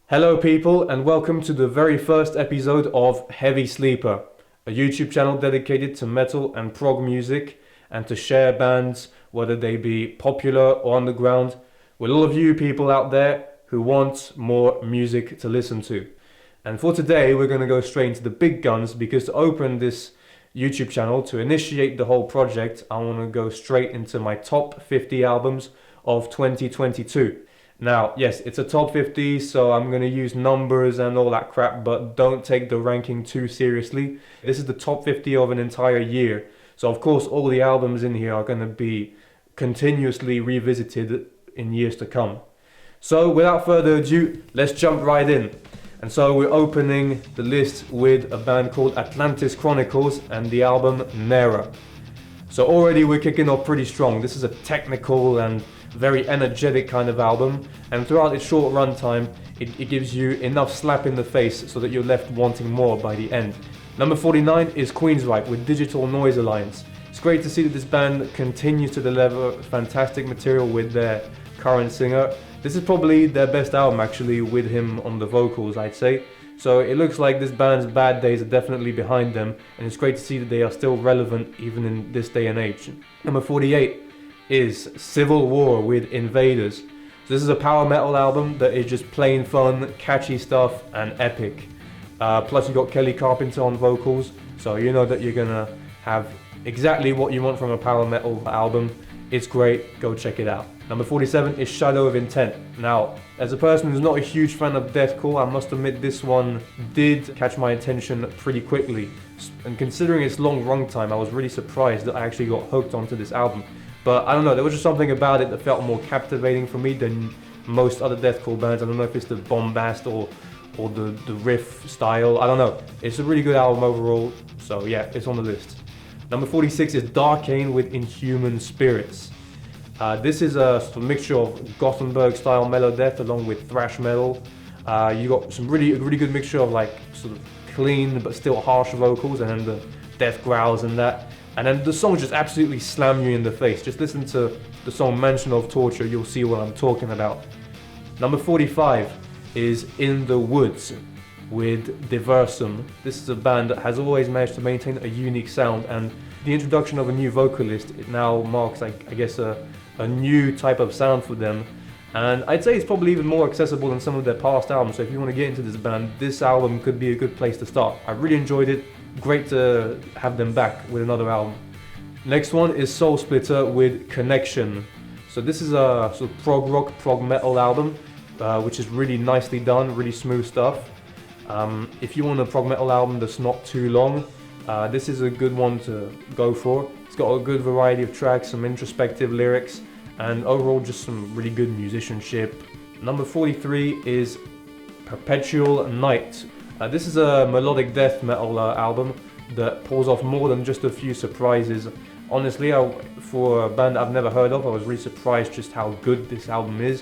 Hello people and welcome to the very first episode of Heavy Sleeper, a YouTube channel dedicated to metal and prog music and to share bands, whether they be popular or underground, with all of you people out there who want more music to listen to. And for today we're going to go straight into the big guns, because to open this YouTube channel, to initiate the whole project, I want to go straight into my top 50 albums of 2022. Now, yes, it's a top 50, so I'm going to use numbers and all that crap, but don't take the ranking too seriously. This is the top 50 of an entire year, so of course all the albums in here are going to be continuously revisited in years to come. So without further ado, let's jump right in. And so we're opening the list with a band called Atlantis Chronicles and the album Nera. So already we're kicking off pretty strong. This is a technical and very energetic kind of album, and throughout its short runtime it gives you enough slap in the face so that you're left wanting more by the end. Number 49 is Queensryche with Digital Noise Alliance. It's great to see that this band continues to deliver fantastic material with their current singer. This is probably their best album actually, with him on the vocals, I'd say. So it looks like this band's bad days are definitely behind them, and it's great to see that they are still relevant even in this day and age. Number 48 is Civil War with Invaders. So this is a power metal album that is just plain fun, catchy stuff, and epic. Plus you got Kelly Carpenter on vocals, so you know that you're gonna have exactly what you want from a power metal album. It's great, go check it out. Number 47 is Shadow of Intent. Now, as a person who's not a huge fan of deathcore, I must admit this one did catch my attention pretty quickly. And considering its long runtime, I was really surprised that I actually got hooked onto this album. But I don't know, there was just something about it that felt more captivating for me than most other deathcore bands. I don't know if it's the bombast or the riff style, I don't know. It's a really good album overall, so yeah, it's on the list. Number 46 is Darkane with Inhuman Spirits. This is a sort of mixture of Gothenburg style melodeath along with thrash metal. You got some really good mixture of like sort of clean but still harsh vocals, and then the death growls and that. And then the songs just absolutely slam you in the face. Just listen to the song Mansion of Torture, you'll see what I'm talking about. Number 45 is In the Woods with Diversum. This is a band that has always managed to maintain a unique sound, and the introduction of a new vocalist, it now marks, I guess, a new type of sound for them. And I'd say it's probably even more accessible than some of their past albums, so if you want to get into this band, this album could be a good place to start. I really enjoyed it. Great to have them back with another album. Next one is Soul Splitter with Connection. So this is a sort of prog rock, prog metal album, which is really nicely done, really smooth stuff. If you want a prog metal album that's not too long, this is a good one to go for. It's got a good variety of tracks, some introspective lyrics, and overall just some really good musicianship. Number 43 is Perpetual Night. This is a melodic death metal album that pulls off more than just a few surprises. Honestly, for a band I've never heard of, I was really surprised just how good this album is.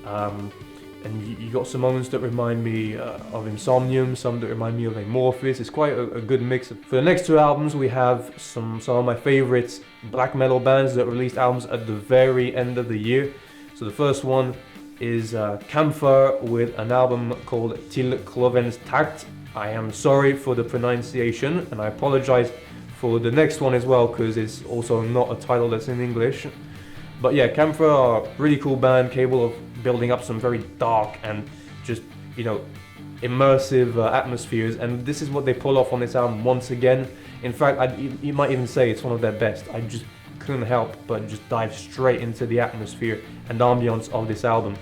And you got some moments that remind me of Insomnium, some that remind me of Amorphis. It's quite a good mix. For the next two albums, we have some of my favorites black metal bands that released albums at the very end of the year. So the first one is Camphor with an album called Till Klovens Takt. I am sorry for the pronunciation, and I apologize for the next one as well, because it's also not a title that's in English. But yeah, Camphor are a really cool band, capable of building up some very dark and just, you know, immersive atmospheres, and this is what they pull off on this album once again. In fact, you might even say it's one of their best. I just couldn't help but just dive straight into the atmosphere and ambience of this album.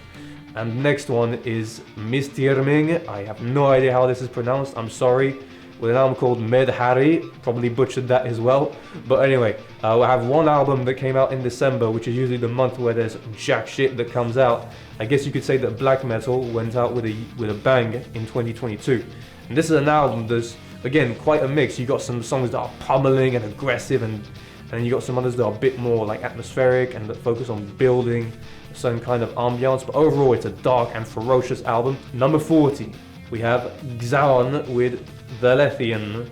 And next one is Mistyrming. I have no idea how this is pronounced, I'm sorry. With an album called Medhari, probably butchered that as well. But anyway, we have one album that came out in December, which is usually the month where there's jack shit that comes out. I guess you could say that black metal went out with a bang in 2022. And this is an album that's, again, quite a mix. You got some songs that are pummeling and aggressive, and you got some others that are a bit more like atmospheric and that focus on building a certain kind of ambiance. But overall, it's a dark and ferocious album. Number 40, we have Xaon with Velethian.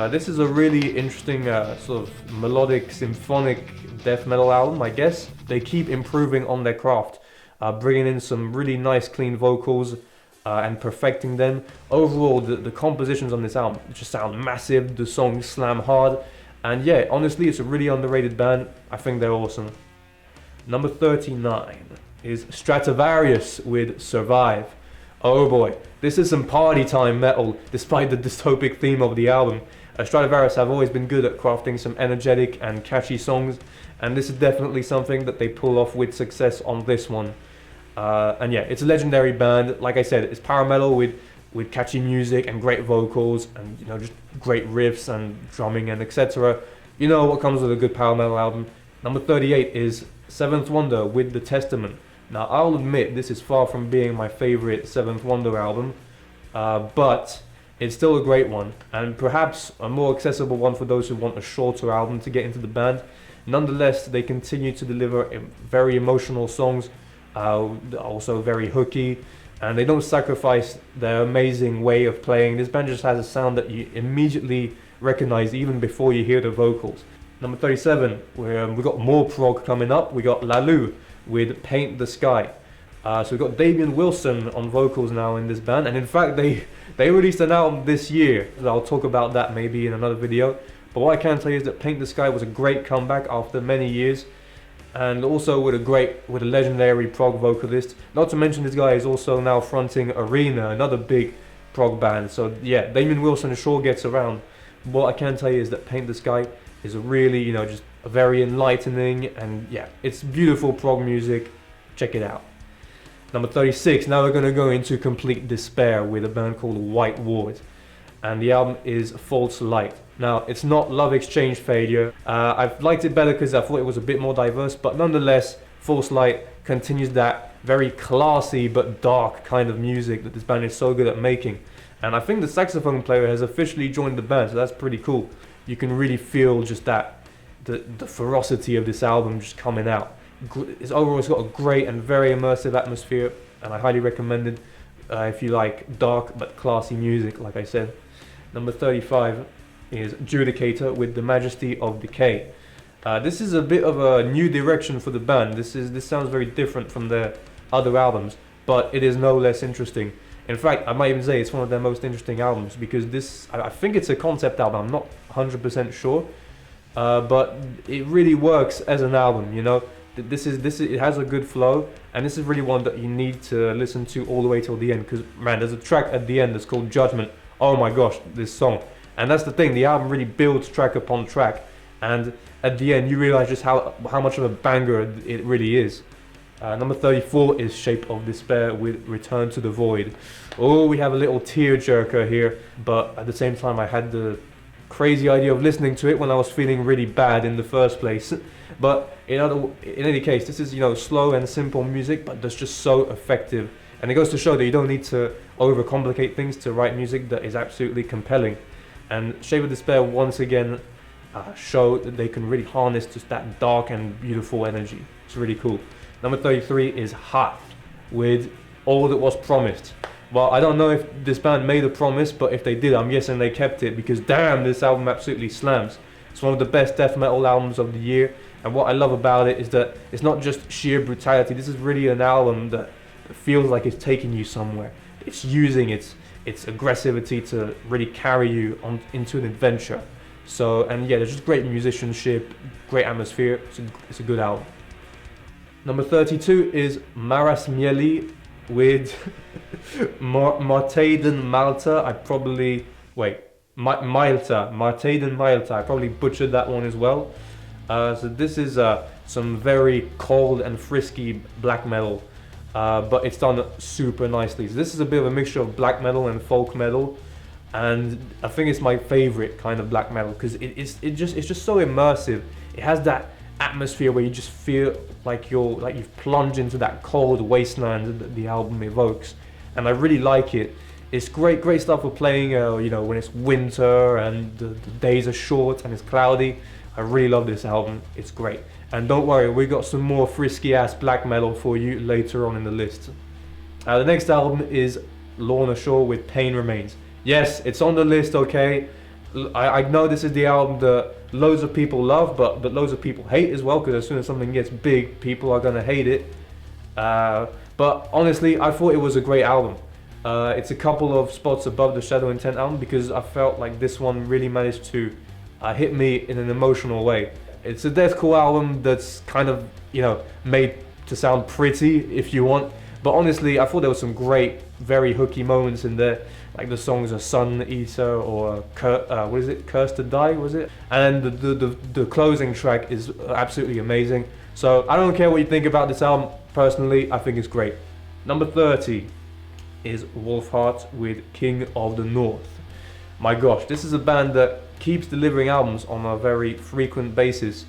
This is a really interesting sort of melodic, symphonic death metal album, I guess. They keep improving on their craft, bringing in some really nice, clean vocals, and perfecting them. Overall, the compositions on this album just sound massive, the songs slam hard, and yeah, honestly, it's a really underrated band. I think they're awesome. Number 39 is Stratovarius with Survive. Oh boy, this is some party time metal, despite the dystopic theme of the album. Stratovarius have always been good at crafting some energetic and catchy songs, and this is definitely something that they pull off with success on this one. And yeah, it's a legendary band. Like I said, it's power metal with catchy music and great vocals, and you know, just great riffs and drumming and etc. You know what comes with a good power metal album. Number 38 is Seventh Wonder with The Testament. Now, I'll admit this is far from being my favorite Seventh Wonder album, but it's still a great one, and perhaps a more accessible one for those who want a shorter album to get into the band. Nonetheless, they continue to deliver very emotional songs, also very hooky, and they don't sacrifice their amazing way of playing. This band just has a sound that you immediately recognize even before you hear the vocals. Number 37, we got more prog coming up. We got Lalu with Paint the Sky. So we've got Damian Wilson on vocals now in this band, and in fact they released an album this year. I'll talk about that maybe in another video. But what I can tell you is that Paint the Sky was a great comeback after many years, and also with a legendary prog vocalist. Not to mention this guy is also now fronting Arena, another big prog band. So yeah, Damian Wilson sure gets around. What I can tell you is that Paint the Sky is a really, you know, just a very enlightening, and yeah, it's beautiful prog music. Check it out. Number 36, now we're going to go into complete despair with a band called White Ward, and the album is False Light. Now, it's not Love Exchange Failure. I've liked it better because I thought it was a bit more diverse, but nonetheless, False Light continues that very classy but dark kind of music that this band is so good at making. And I think the saxophone player has officially joined the band, so that's pretty cool. You can really feel just that, the ferocity of this album just coming out. Overall, it's got a great and very immersive atmosphere, and I highly recommend it if you like dark but classy music, like I said. Number 35 is Judicator with The Majesty of Decay. This is a bit of a new direction for the band. This sounds very different from their other albums, but it is no less interesting. In fact, I might even say it's one of their most interesting albums, because I think it's a concept album. I'm not 100% sure, but it really works as an album. You know, it has a good flow, and this is really one that you need to listen to all the way till the end. Because man, there's a track at the end that's called Judgment. Oh my gosh, this song! And that's the thing. The album really builds track upon track, and at the end you realize just how much of a banger it really is. Number 34 is Shape of Despair with Return to the Void. Oh, we have a little tearjerker here, but at the same time I had the crazy idea of listening to it when I was feeling really bad in the first place. But in any case, this is, you know, slow and simple music, but that's just so effective. And it goes to show that you don't need to overcomplicate things to write music that is absolutely compelling. And Shape of Despair once again show that they can really harness just that dark and beautiful energy. It's really cool. Number 33 is Hearth with All That Was Promised. Well, I don't know if this band made a promise, but if they did, I'm guessing they kept it, because damn, this album absolutely slams. It's one of the best death metal albums of the year, and what I love about it is that it's not just sheer brutality. This is really an album that feels like it's taking you somewhere. It's using its aggressivity to really carry you on into an adventure. So, and yeah, there's just great musicianship, great atmosphere. It's a good album. Number 32 is Maras Mieli with Martaden Malta. Martaden Malta. I probably butchered that one as well. So this is some very cold and frisky black metal, but it's done super nicely. So this is a bit of a mixture of black metal and folk metal, and I think it's my favorite kind of black metal because it's just so immersive. It has that atmosphere where you just feel like you've plunged into that cold wasteland that the album evokes, and I really like it. It's great stuff for playing when it's winter and the days are short and it's cloudy. I really love this album. It's great. And don't worry, we got some more frisky ass black metal for you later on in the list. The next album is Lorna Shore with Pain Remains. Yes, it's on the list, okay. I know this is the album that loads of people love, but loads of people hate as well, because as soon as something gets big, people are gonna hate it. But honestly, I thought it was a great album. It's a couple of spots above the Shadow Intent album because I felt like this one really managed to hit me in an emotional way. It's a deathcore album that's kind of, made to sound pretty if you want, but honestly I thought there was some great, very hooky moments in there, like the songs of Sun Eater or what is it, Curse to Die, was it? And the closing track is absolutely amazing. So I don't care what you think about this album, personally I think it's great. Number 30 is Wolfheart with King of the North. My gosh, this is a band that keeps delivering albums on a very frequent basis,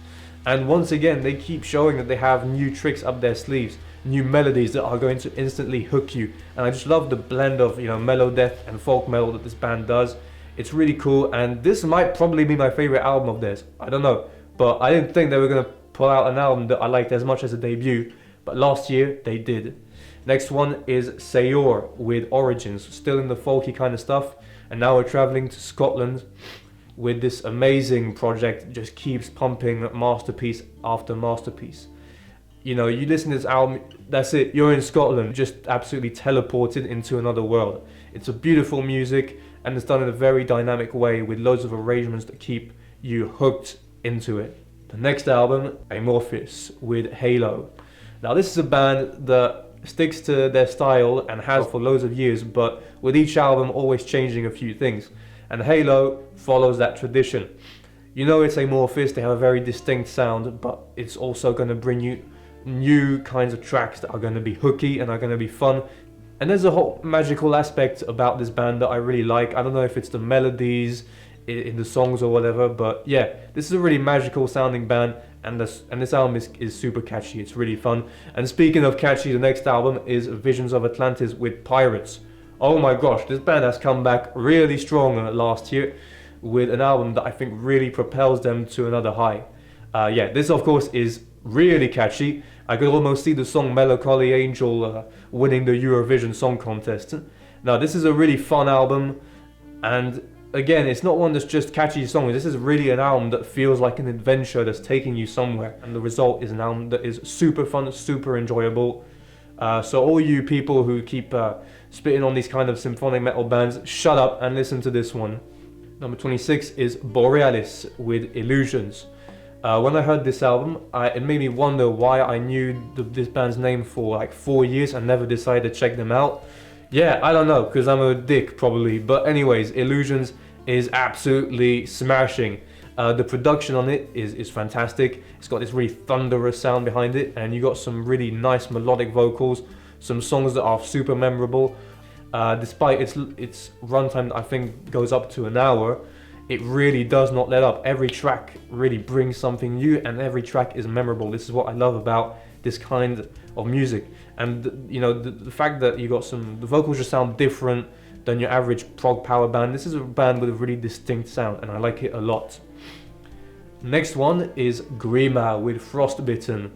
and once again they keep showing that they have new tricks up their sleeves, new melodies that are going to instantly hook you, and I just love the blend of mellow death and folk metal that this band does. It's really cool, and this might probably be my favorite album of theirs. I don't know, but I didn't think they were going to pull out an album that I liked as much as a debut, but last year they did. Next one is Seyor with Origins, still in the folky kind of stuff, and now we're traveling to Scotland with this amazing project that just keeps pumping masterpiece after masterpiece. You listen to this album, that's it, you're in Scotland, just absolutely teleported into another world. It's a beautiful music, and it's done in a very dynamic way with loads of arrangements that keep you hooked into it. The next album, Amorphis with Halo. Now this is a band that sticks to their style and has for loads of years, but with each album always changing a few things, and Halo follows that tradition. It's Amorphis, they have a very distinct sound, but it's also going to bring you new kinds of tracks that are going to be hooky and are going to be fun. And there's a whole magical aspect about this band that I really like. I don't know if it's the melodies in the songs or whatever, but yeah, this is a really magical sounding band, and this album is super catchy. It's really fun. And speaking of catchy, the next album is Visions of Atlantis with Pirates. Oh my gosh, this band has come back really strong last year with an album that I think really propels them to another high. This of course is really catchy. I could almost see the song Melancholy Angel winning the Eurovision Song Contest. Now this is a really fun album, and again, it's not one that's just catchy songs. This is really an album that feels like an adventure that's taking you somewhere, and the result is an album that is super fun, super enjoyable. So all you people who keep spitting on these kind of symphonic metal bands, shut up and listen to this one. Number 26 is Borealis with Illusions. When I heard this album, it made me wonder why I knew this band's name for like 4 years and never decided to check them out. Yeah, I don't know, because I'm a dick probably. But anyways, Illusions is absolutely smashing. The production on it is fantastic. It's got this really thunderous sound behind it, and you got some really nice melodic vocals, some songs that are super memorable. Despite its runtime, I think goes up to an hour, it really does not let up. Every track really brings something new, and every track is memorable. This is what I love about this kind of music. And the fact that you got the vocals just sound different than your average prog power band. This is a band with a really distinct sound, and I like it a lot. Next one is Grima with Frostbitten.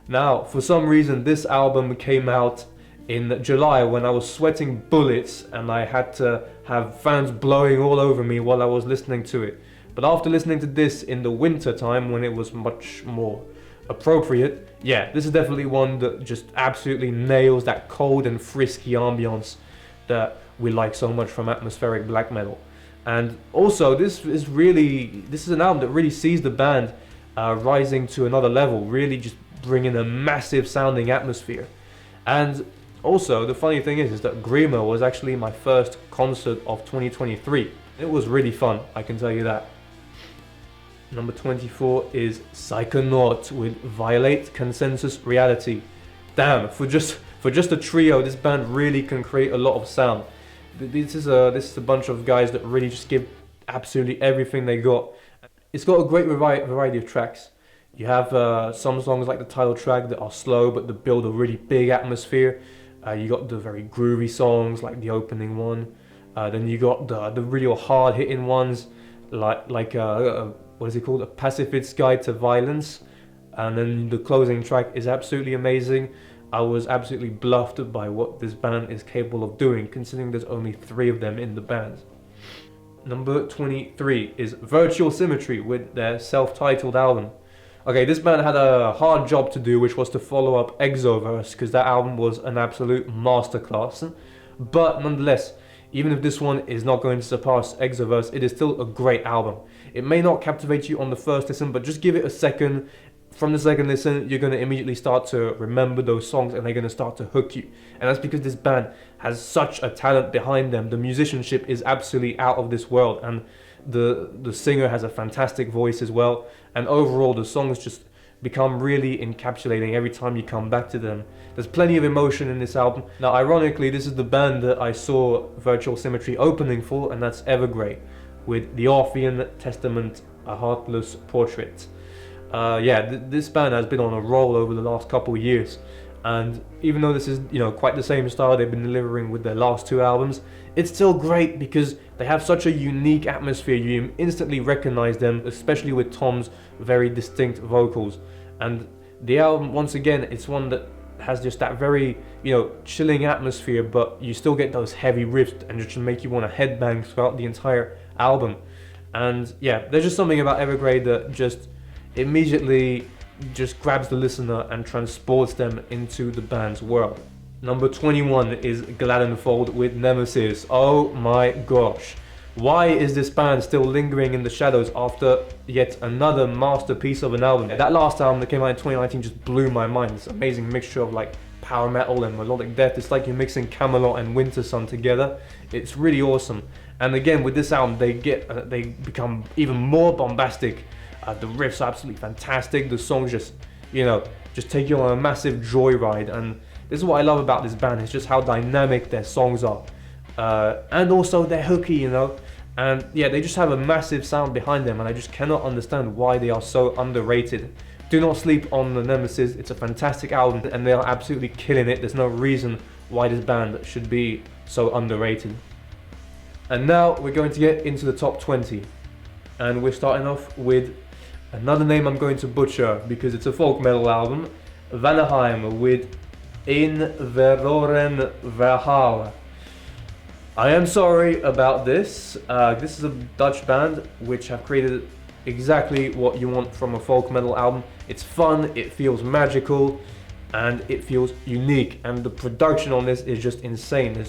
Now, for some reason, this album came out in July when I was sweating bullets and I had to have fans blowing all over me while I was listening to it. But after listening to this in the winter time when it was much more appropriate, yeah, this is definitely one that just absolutely nails that cold and frisky ambience that we like so much from atmospheric black metal. And also, this is an album that really sees the band rising to another level, really just bringing a massive sounding atmosphere. And also, the funny thing is that Grima was actually my first concert of 2023. It was really fun, I can tell you that. Number 24 is Psychonaut with Violate Consensus Reality. Damn, for just a trio, this band really can create a lot of sound. This is a bunch of guys that really just give absolutely everything they got. It's got a great variety of tracks. You have some songs like the title track that are slow but that build a really big atmosphere. You got the very groovy songs like the opening one. Then you got the really hard hitting ones like what is it called? A Pacifist's Guide to Violence. And then the closing track is absolutely amazing. I was absolutely bluffed by what this band is capable of doing, considering there's only 3 of them in the band. Number 23 is Virtual Symmetry with their self-titled album. Okay, this band had a hard job to do, which was to follow up Exoverse, because that album was an absolute masterclass. But nonetheless, even if this one is not going to surpass Exoverse, it is still a great album. It may not captivate you on the first listen, but just give it a second. From the second listen, you're going to immediately start to remember those songs, and they're going to start to hook you. And that's because this band has such a talent behind them. The musicianship is absolutely out of this world, and the singer has a fantastic voice as well. And overall, the songs just become really encapsulating every time you come back to them. There's plenty of emotion in this album. Now, ironically, this is the band that I saw Virtual Symmetry opening for, and that's Evergrey, with the Orphean Testament, a Heartless Portrait. This band has been on a roll over the last couple of years, and even though this is, quite the same style they've been delivering with their last two albums, it's still great because they have such a unique atmosphere. You instantly recognize them, especially with Tom's very distinct vocals. And the album, once again, it's one that has just that very, chilling atmosphere, but you still get those heavy riffs and just make you want to headbang throughout the entire album. And yeah, there's just something about Evergrey that just immediately just grabs the listener and transports them into the band's world. Number 21 is Gladenfold with Nemesis. Oh my gosh. Why is this band still lingering in the shadows after yet another masterpiece of an album? That last album that came out in 2019 just blew my mind. This amazing mixture of like power metal and melodic death. It's like you're mixing Camelot and Winter Sun together. It's really awesome. And again, with this album, they become even more bombastic. The riffs are absolutely fantastic. The songs just take you on a massive joyride. And this is what I love about this band. It's just how dynamic their songs are. And also they're hooky, and yeah, they just have a massive sound behind them, and I just cannot understand why they are so underrated. Do not sleep on the Nemesis. It's a fantastic album, and they are absolutely killing it. There's no reason why this band should be so underrated. And now we're going to get into the top 20, and we're starting off with another name I'm going to butcher because it's a folk metal album, Vanaheim with In Veroren Verhaal. I am sorry about this. This is a Dutch band which have created exactly what you want from a folk metal album. It's fun, it feels magical, and it feels unique. And the production on this is just insane.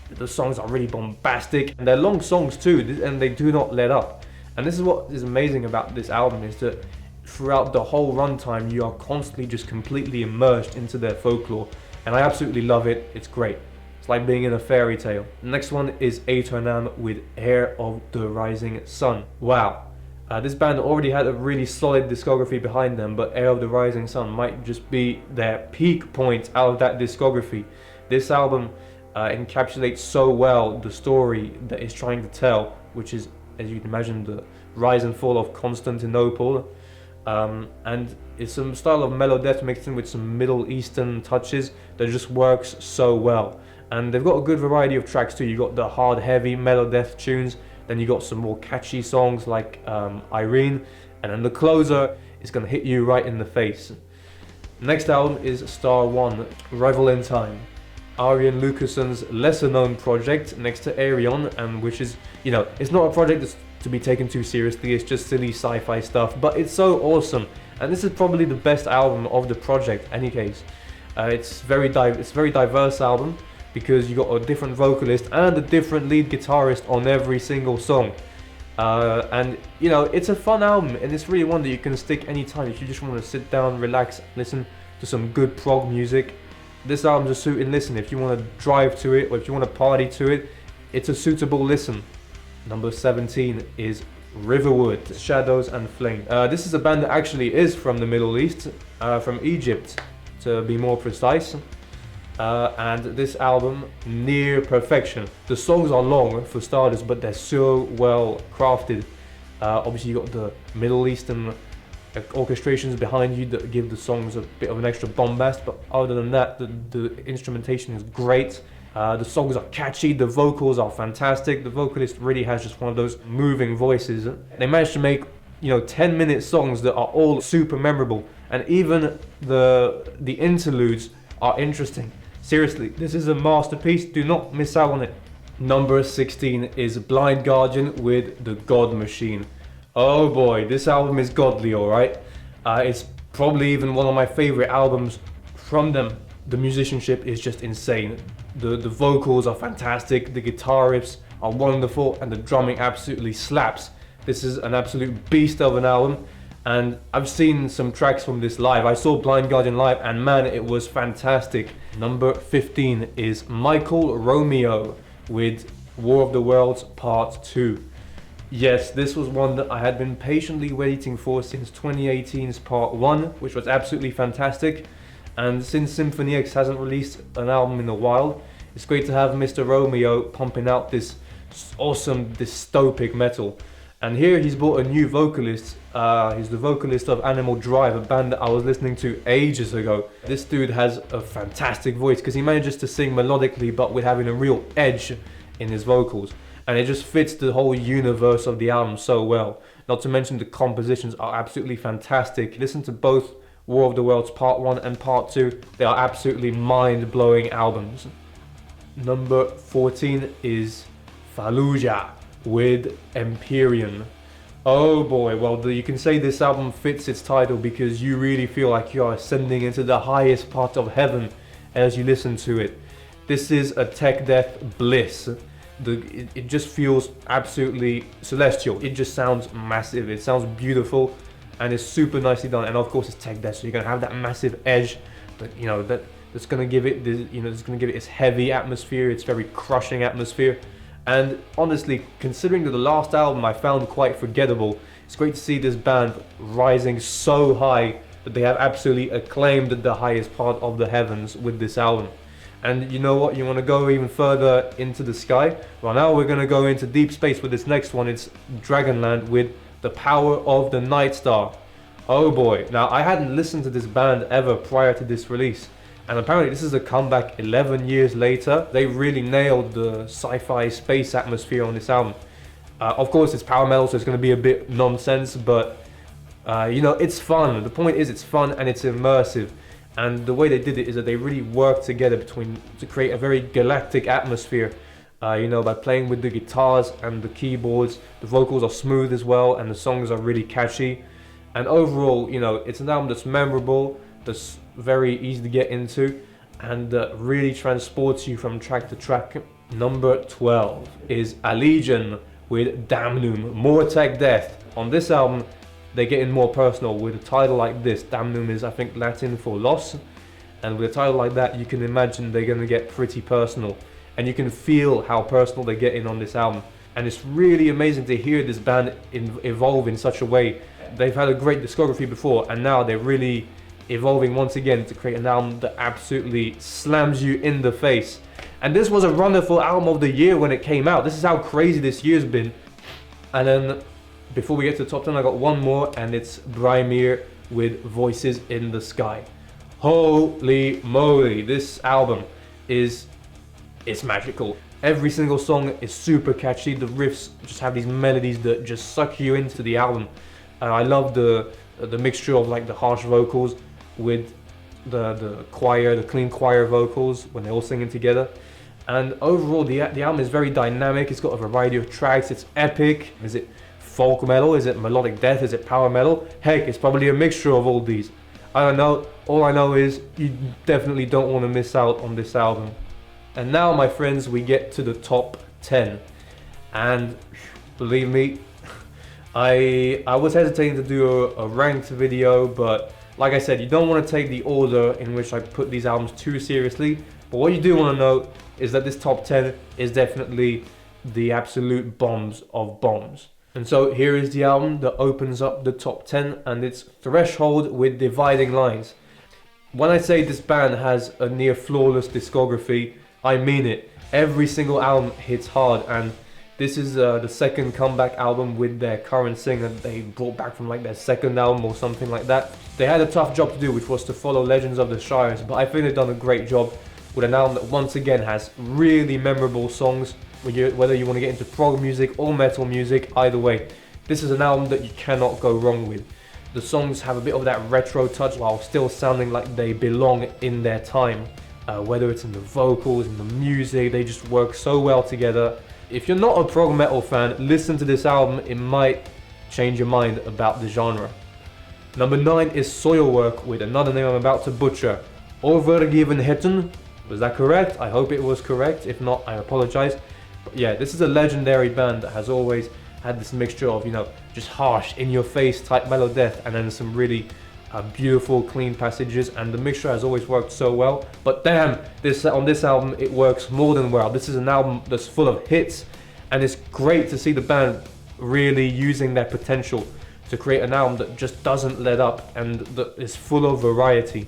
The songs are really bombastic, and they're long songs too, and they do not let up. And this is what is amazing about this album, is that throughout the whole runtime, you are constantly just completely immersed into their folklore. And I absolutely love it. It's great. It's like being in a fairy tale. The next one is Aeternam with Heir of the Rising Sun. Wow. This band already had a really solid discography behind them, but Heir of the Rising Sun might just be their peak point out of that discography. This album encapsulates so well the story that it's trying to tell, which is, as you can imagine, the rise and fall of Constantinople. And it's some style of mellow death mixed in with some Middle Eastern touches that just works so well. And they've got a good variety of tracks too. You've got the hard, heavy mellow death tunes, then you got some more catchy songs like Irene, and then the closer is going to hit you right in the face. Next album is Star One, Rival in Time. Arjen Lucason's lesser known project next to Ayam, and which is, it's not a project that's to be taken too seriously, it's just silly sci-fi stuff, but it's so awesome. And this is probably the best album of the project, any case. It's very diverse album, because you got a different vocalist and a different lead guitarist on every single song. And it's a fun album, and it's really one that you can stick anytime if you just want to sit down, relax, listen to some good prog music. This album's a suited listen. If you want to drive to it, or if you want to party to it, it's a suitable listen. Number 17 is Riverwood, Shadows and Flame. This is a band that actually is from the Middle East, from Egypt to be more precise. And this album, near perfection. The songs are long for starters, but they're so well crafted. Obviously you got the Middle Eastern orchestrations behind you that give the songs a bit of an extra bombast, but other than that, the instrumentation is great. The songs are catchy, the vocals are fantastic. The vocalist really has just one of those moving voices. They managed to make 10-minute songs that are all super memorable, and even the interludes are interesting. Seriously, this is a masterpiece. Do not miss out on it. Number 16 is Blind Guardian with The God Machine. Oh boy, this album is godly, alright? It's probably even one of my favorite albums from them. The musicianship is just insane. The vocals are fantastic, the guitar riffs are wonderful, and the drumming absolutely slaps. This is an absolute beast of an album, and I've seen some tracks from this live. I saw Blind Guardian live, and man, it was fantastic. Number 15 is Michael Romeo with War of the Worlds Part 2. Yes, this was one that I had been patiently waiting for since 2018's Part 1, which was absolutely fantastic. And since Symphony X hasn't released an album in a while, it's great to have Mr. Romeo pumping out this awesome dystopic metal. And here he's brought a new vocalist. He's the vocalist of Animal Drive, a band that I was listening to ages ago. This dude has a fantastic voice because he manages to sing melodically but with having a real edge in his vocals. And it just fits the whole universe of the album so well. Not to mention the compositions are absolutely fantastic. Listen to both War of the Worlds Part 1 and Part 2. They are absolutely mind-blowing albums. Number 14 is Fallujah with Empyrean. Oh boy, well you can say this album fits its title because you really feel like you are ascending into the highest part of heaven as you listen to it. This is a tech death bliss. It just feels absolutely celestial. It just sounds massive, it sounds beautiful, and it's super nicely done. And of course it's tech death, so you're gonna have that massive edge, but you know that's gonna give it it's gonna give it its heavy atmosphere, its very crushing atmosphere. And honestly, considering that the last album I found quite forgettable, it's great to see this band rising so high that they have absolutely acclaimed the highest part of the heavens with this album. And you know what, you want to go even further into the sky? Well, now we're going to go into deep space with this next one. It's Dragonland with The Power of the Nightstar. Oh boy, now I hadn't listened to this band ever prior to this release. And apparently this is a comeback 11 years later. They really nailed the sci-fi space atmosphere on this album. Of course it's power metal, so it's going to be a bit nonsense, but you know, it's fun. The point is it's fun and it's immersive. And the way they did it is that they really worked together to create a very galactic atmosphere. You know, by playing with the guitars and the keyboards. The vocals are smooth as well, and the songs are really catchy. And overall, you know, it's an album that's memorable, that's very easy to get into, and really transports you from track to track. Number 12 is Allegaeon with Damnum, more tech death. On this album, they're getting more personal with a title like this. Damnum is, I think, Latin for loss, and with a title like that, you can imagine they're going to get pretty personal, and you can feel how personal they're getting on this album. And it's really amazing to hear this band evolve in such a way. They've had a great discography before, and now they're really evolving once again to create an album that absolutely slams you in the face. And this was a wonderful album of the year when it came out. This is how crazy this year's been. And then before we get to the top 10, I got one more, and it's Brymir with Voices in the Sky. Holy moly, this album it's magical. Every single song is super catchy. The riffs just have these melodies that just suck you into the album. I love the mixture of like the harsh vocals with the choir, the clean choir vocals when they're all singing together. And overall, the album is very dynamic. It's got a variety of tracks. It's epic. Is it folk metal? Is it melodic death? Is it power metal? Heck, it's probably a mixture of all these. I don't know. All I know is you definitely don't want to miss out on this album. And now, my friends, we get to the top 10. And believe me, I was hesitating to do a ranked video, but like I said, you don't want to take the order in which I put these albums too seriously. But what you do want to know is that this top 10 is definitely the absolute bombs of bombs. And so here is the album that opens up the top 10, and it's Threshold with Dividing Lines. When I say this band has a near flawless discography, I mean it. Every single album hits hard, and this is the second comeback album with their current singer they brought back from like their second album or something like that. They had a tough job to do, which was to follow Legends of the Shires, but I think they've done a great job with an album that once again has really memorable songs. Whether you want to get into prog music or metal music, either way, this is an album that you cannot go wrong with. The songs have a bit of that retro touch while still sounding like they belong in their time. Whether it's in the vocals, in the music, they just work so well together. If you're not a prog metal fan, listen to this album, it might change your mind about the genre. Number 9 is Soilwork with another name I'm about to butcher. Overgiven Hitten. Was that correct? I hope it was correct. If not, I apologize. But yeah, this is a legendary band that has always had this mixture of, you know, just harsh, in-your-face type melodeath, and then some really beautiful, clean passages, and the mixture has always worked so well. But damn, on this album, it works more than well. This is an album that's full of hits, and it's great to see the band really using their potential to create an album that just doesn't let up and that is full of variety.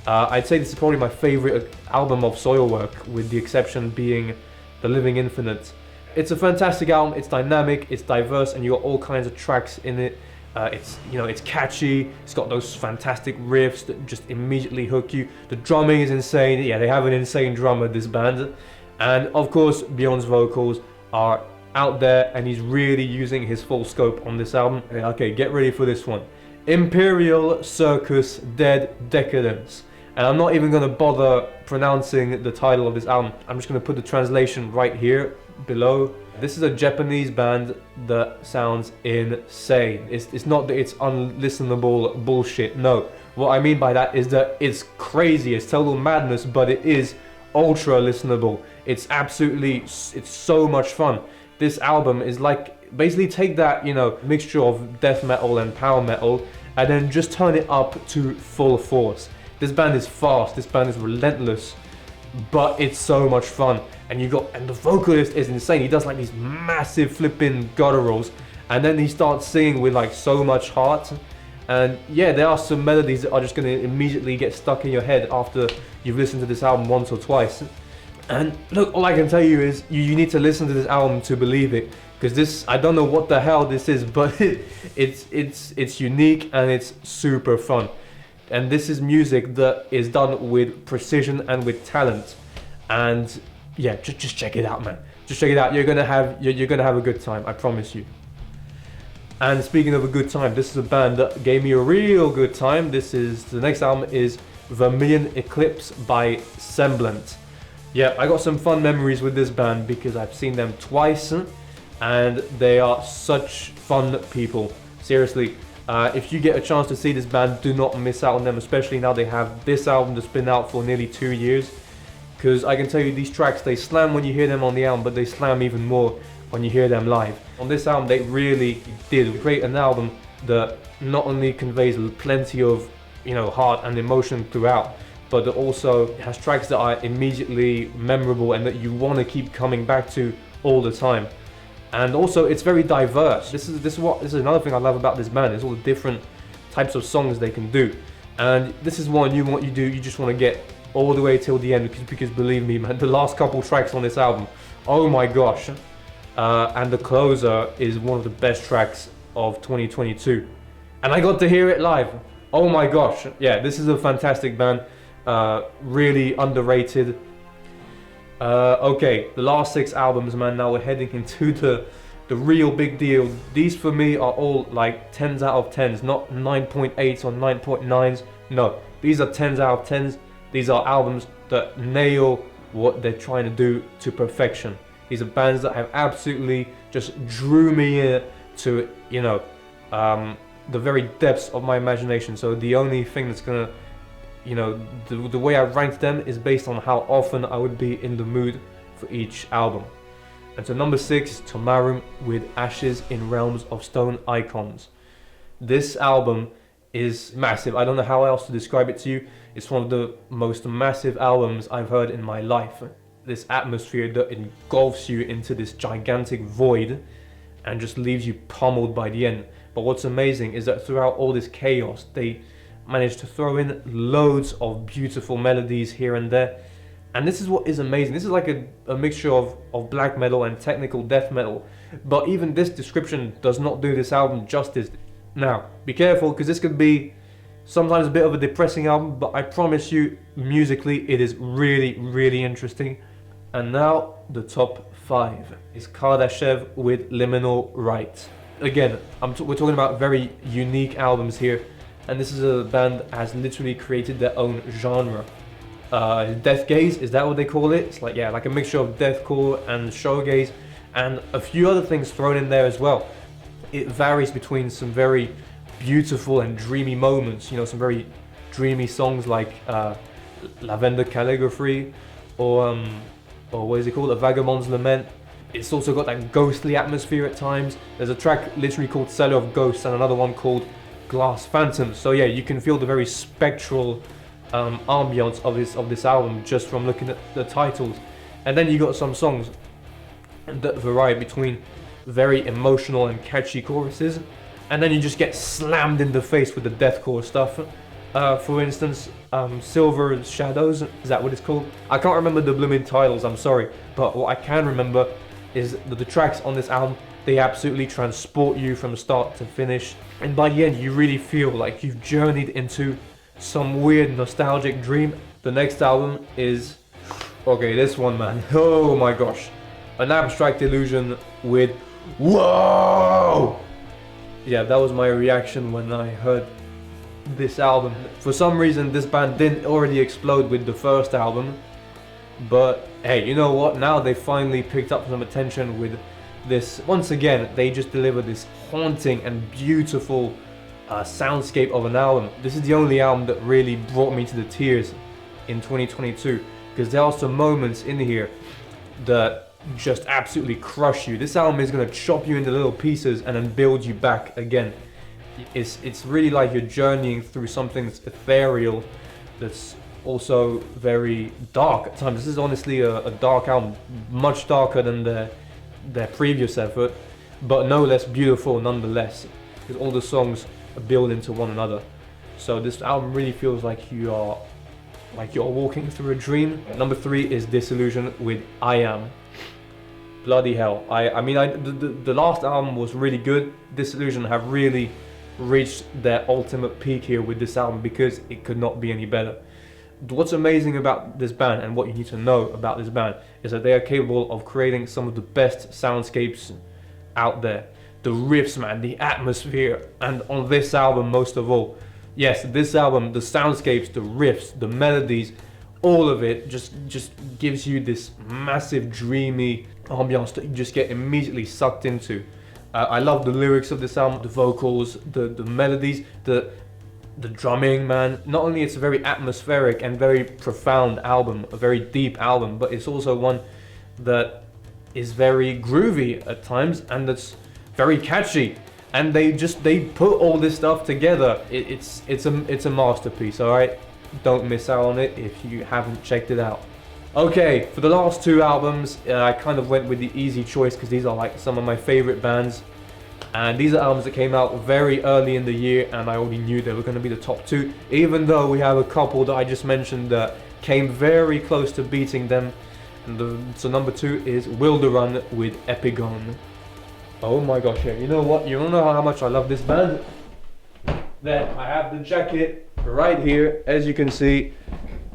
I'd say this is probably my favorite album of Soilwork, with the exception being The Living Infinite. It's a fantastic album, it's dynamic, it's diverse, and you got all kinds of tracks in it. It's catchy, it's got those fantastic riffs that just immediately hook you. The drumming is insane. Yeah, they have an insane drummer, this band. And of course, Bjorn's vocals are out there, and he's really using his full scope on this album. Okay, get ready for this one. Imperial Circus Dead Decadence. And I'm not even going to bother pronouncing the title of this album. I'm just going to put the translation right here below. This is a Japanese band that sounds insane. It's not that it's unlistenable bullshit. No, what I mean by that is that it's crazy, it's total madness, but it is ultra listenable. It's so much fun. This album is like, basically take that, you know, mixture of death metal and power metal, and then just turn it up to full force. This band is fast, this band is relentless, but it's so much fun. And the vocalist is insane. He does like these massive flipping gutturals, and then he starts singing with like so much heart. And yeah, there are some melodies that are just going to immediately get stuck in your head after you've listened to this album once or twice. And look, all I can tell you is you need to listen to this album to believe it, because this, I don't know what the hell this is, but it's unique and it's super fun. And this is music that is done with precision and with talent. And yeah, just check it out, man. Just check it out. You're gonna have a good time, I promise you. And speaking of a good time, this is a band that gave me a real good time. The next album is Vermilion Eclipse by Semblant. Yeah, I got some fun memories with this band because I've seen them twice, and they are such fun people. Seriously, if you get a chance to see this band, do not miss out on them, especially now they have this album that's been out for nearly 2 years. Because I can tell you, these tracks, they slam when you hear them on the album, but they slam even more when you hear them live. On this album, they really did create an album that not only conveys plenty of, you know, heart and emotion throughout, but that also has tracks that are immediately memorable and that you want to keep coming back to all the time. And also, it's very diverse. This is another thing I love about this band, is all the different types of songs they can do. And this is what you do, you just want to get all the way till the end, because believe me, man, the last couple tracks on this album, oh my gosh. And the closer is one of the best tracks of 2022. And I got to hear it live. Oh my gosh. Yeah, this is a fantastic band. Really underrated. Okay, the last 6 albums, man. Now we're heading into the real big deal. These for me are all like 10s out of 10s, not 9.8s or 9.9s. No, these are 10s out of 10s. These are albums that nail what they're trying to do to perfection. These are bands that have absolutely just drew me in to, you know, the very depths of my imagination. So the only thing that's gonna, you know, the way I ranked them is based on how often I would be in the mood for each album. And so number 6, Tomarum with Ashes in Realms of Stone Icons. This album is massive. I don't know how else to describe it to you. It's one of the most massive albums I've heard in my life. This atmosphere that engulfs you into this gigantic void and just leaves you pummeled by the end. But what's amazing is that throughout all this chaos, they managed to throw in loads of beautiful melodies here and there. And this is what is amazing. This is like a mixture of black metal and technical death metal. But even this description does not do this album justice. Now, be careful, because this could be sometimes a bit of a depressing album, but I promise you, musically, it is really, really interesting. And now, the top 5 is Kardashev with Liminal Right. Again, we're talking about very unique albums here, and this is a band that has literally created their own genre. Death gaze, is that what they call it? It's like, yeah, like a mixture of deathcore and shoegaze, and a few other things thrown in there as well. It varies between some very beautiful and dreamy moments, you know, some very dreamy songs like Lavender Calligraphy, or what is it called? A Vagabond's Lament. It's also got that ghostly atmosphere at times. There's a track literally called Cellar of Ghosts and another one called Glass Phantoms. So yeah, you can feel the very spectral ambience of this album just from looking at the titles. And then you got some songs that vary between very emotional and catchy choruses, and then you just get slammed in the face with the deathcore stuff. For instance, Silver Shadows, is that what it's called? I can't remember the blooming titles, I'm sorry, but what I can remember is that the tracks on this album, they absolutely transport you from start to finish, and by the end you really feel like you've journeyed into some weird nostalgic dream. The next album is, okay, this one, man, oh my gosh, An Abstract Illusion with whoa! Yeah, that was my reaction when I heard this album. For some reason this band didn't already explode with the first album, but hey, you know what, now they finally picked up some attention with this. Once again, they just delivered this haunting and beautiful soundscape of an album. This is the only album that really brought me to the tears in 2022, because there are some moments in here that just absolutely crush you. This album is going to chop you into little pieces and then build you back again. It's really like you're journeying through something that's ethereal, that's also very dark at times. This is honestly a dark album, much darker than their previous effort, but no less beautiful nonetheless, because all the songs build into one another. So this album really feels like you're walking through a dream. Number 3 is Disillusion with Ayam. Bloody hell. The last album was really good. Disillusion have really reached their ultimate peak here with this album, because it could not be any better. What's amazing about this band, and what you need to know about this band, is that they are capable of creating some of the best soundscapes out there. The riffs, man, the atmosphere, and on this album most of all. Yes, this album, the soundscapes, the riffs, the melodies, all of it just gives you this massive dreamy ambiance that you just get immediately sucked into. I love the lyrics of this album, the vocals, the melodies, the drumming, man. Not only it's a very atmospheric and very profound album, a very deep album, but it's also one that is very groovy at times, and that's very catchy. And they put all this stuff together. It's a masterpiece, alright? Don't miss out on it if you haven't checked it out. Okay, for the last 2 albums, I kind of went with the easy choice, because these are like some of my favorite bands. And these are albums that came out very early in the year, and I already knew they were going to be the top 2, even though we have a couple that I just mentioned that came very close to beating them. And so number 2 is Wilderun with Epigon. Oh my gosh, yeah, you know what? You don't know how much I love this band. There, I have the jacket right here, as you can see.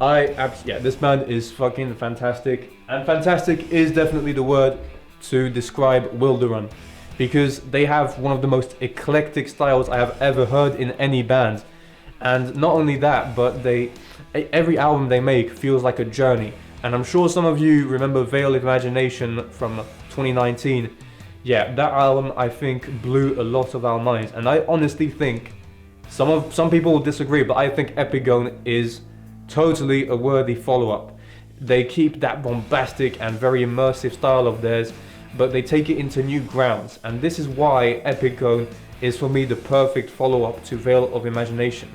This band is fucking fantastic, and fantastic is definitely the word to describe Wilderun, because they have one of the most eclectic styles I have ever heard in any band. And not only that, but every album they make feels like a journey. And I'm sure some of you remember Veil of Imagination from 2019. Yeah, that album I think blew a lot of our minds, and I honestly think some people will disagree, but I think Epigon is totally a worthy follow-up. They keep that bombastic and very immersive style of theirs, but they take it into new grounds, and this is why Epigon is for me the perfect follow-up to Veil of Imagination,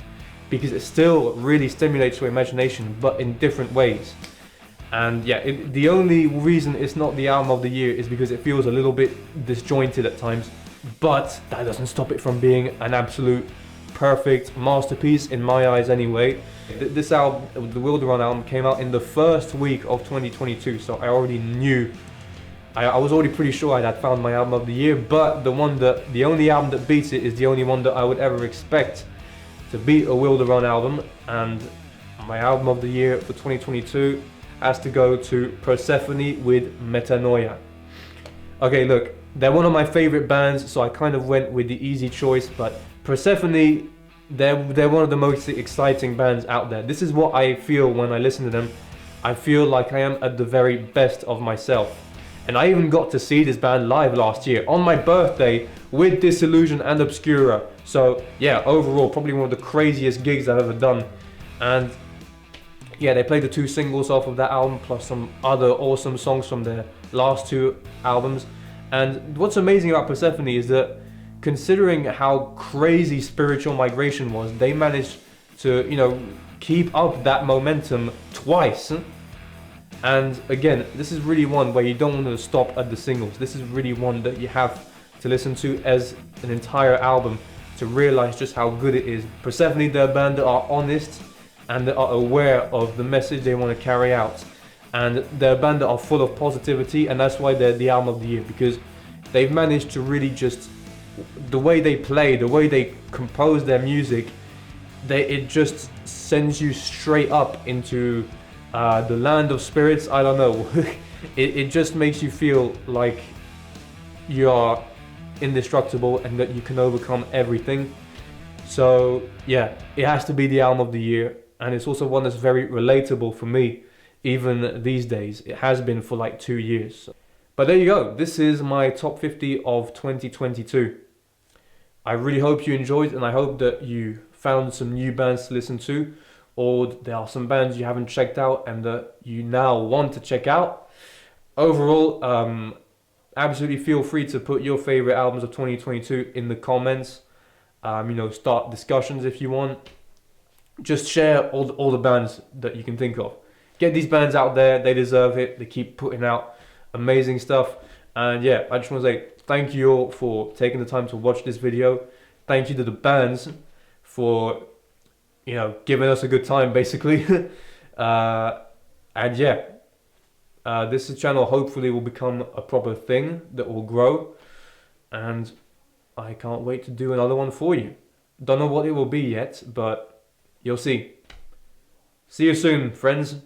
because it still really stimulates your imagination, but in different ways. And yeah, the only reason it's not the album of the year is because it feels a little bit disjointed at times, but that doesn't stop it from being an absolute perfect masterpiece in my eyes anyway. This album, the Wilderun album, came out in the first week of 2022, so I already knew, I was already pretty sure I had found my album of the year, but the only album that beats it is the only one that I would ever expect to beat a Wilderun album, and my album of the year for 2022 has to go to Persephone with Metanoia. Okay, look, they're one of my favorite bands, so I kind of went with the easy choice, but Persephone, they're one of the most exciting bands out there. This is what I feel when I listen to them. I feel like I am at the very best of myself. And I even got to see this band live last year on my birthday with Disillusion and Obscura. So yeah, overall, probably one of the craziest gigs I've ever done. And yeah, they played the 2 singles off of that album plus some other awesome songs from their last 2 albums. And what's amazing about Persephone is that, considering how crazy Spiritual Migration was, they managed to, you know, keep up that momentum twice. And again, this is really one where you don't want to stop at the singles. This is really one that you have to listen to as an entire album to realize just how good it is. Persephone, they're a band that are honest and that are aware of the message they want to carry out. And they're a band that are full of positivity, and that's why they're the album of the year, because they've managed to really just, the way they play, the way they compose their music, it just sends you straight up into the land of spirits. I don't know. it just makes you feel like you are indestructible and that you can overcome everything. So yeah, it has to be the album of the year, and it's also one that's very relatable for me, even these days. It has been for like 2 years. But there you go, this is my top 50 of 2022. I really hope you enjoyed, and I hope that you found some new bands to listen to, or there are some bands you haven't checked out and that you now want to check out. Overall, absolutely feel free to put your favorite albums of 2022 in the comments. You know, start discussions if you want. Just share all the bands that you can think of. Get these bands out there, they deserve it. They keep putting out amazing stuff. And yeah, I just want to say thank you all for taking the time to watch this video. Thank you to the bands for, you know, giving us a good time, basically. And yeah, this channel hopefully will become a proper thing that will grow, and I can't wait to do another one for you. Don't know what it will be yet, but you'll see. See you soon, friends.